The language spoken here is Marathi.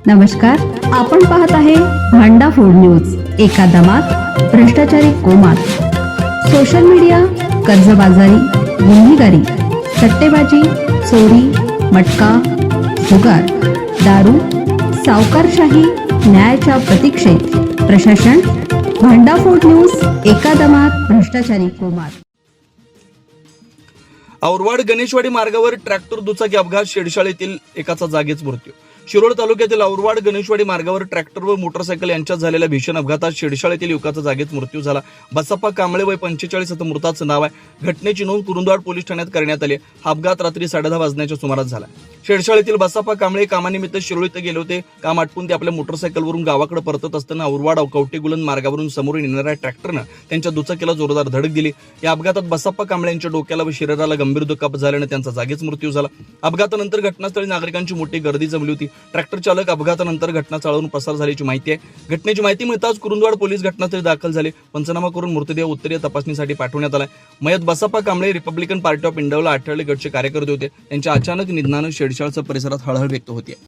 नमस्कार, आपण पाहत आहे भांडा फूड न्यूज. एका दमात भ्रष्टाचारी कोमात. सोशल मीडिया, कर्जबाजारी, गुन्हेगारी, सट्टेबाजी, चोरी, मटका, जुगार, दारू, सावकारशाही, न्यायाच्या प्रतीक्षेत प्रशासन. भांडा फूड न्यूज. एका दमात भ्रष्टाचारी कोमात. औरवाड गणेशवाडी मार्गावर ट्रॅक्टर दुचाकी अपघात, शेडशाळेतील एकाचा जागीच मृत्यू. शिरोळ तालुक्यातील औरवाड गणेशवाडी मार्गावर ट्रॅक्टर व मोटरसायकल यांच्यात झालेल्या भीषण अपघातात शेडशाळेतील युवकाचा जागीच मृत्यू झाला. बसप्पा कांबळे वय 45 असं मृताचं नाव आहे. घटनेची नोंद कुरुंदवाड पोलीस ठाण्यात करण्यात आली. हा अपघात रात्री 10:30 वाजण्याच्या सुमारास झाला. शेडशाळेतील बसप्पा कांबळे कामानिमित्त शिरोळ इथं गेले होते. काम आटपून ते आपल्या मोटरसायकलवरून गावाकडे परतत असताना औरवाड कवटेगुलन मार्गावरून समोरून येणाऱ्या ट्रॅक्टरनं त्यांच्या दुचाकीला जोरदार धडक दिली. या अपघातात बसप्पा कांबळे यांच्या डोक्याला व शरीराला गंभीर दुखापत झाल्याने त्यांचा जागीच मृत्यू झाला. अपघातानंतर घटनास्थळी नागरिकांची मोठी गर्दी जमली होती. ट्रॅक्टर चालक अपघातानंतर घटनास्थळावरून पसार झाल्याची माहिती आहे. घटनेची माहिती मिळताच कुरुंदवाड पोलीस घटनास्थळी दाखल झाले. पंचनामा करून मृतदेह उत्तरीय तपासणीसाठी पाठवण्यात आला. मयत Basappa Kamble Republican party of इंडियाला आठवले गटचे कार्यकर्ते होते. त्यांच्या अचानक निधनानं शेडशाळचा परिसरात हळहळ व्यक्त होते.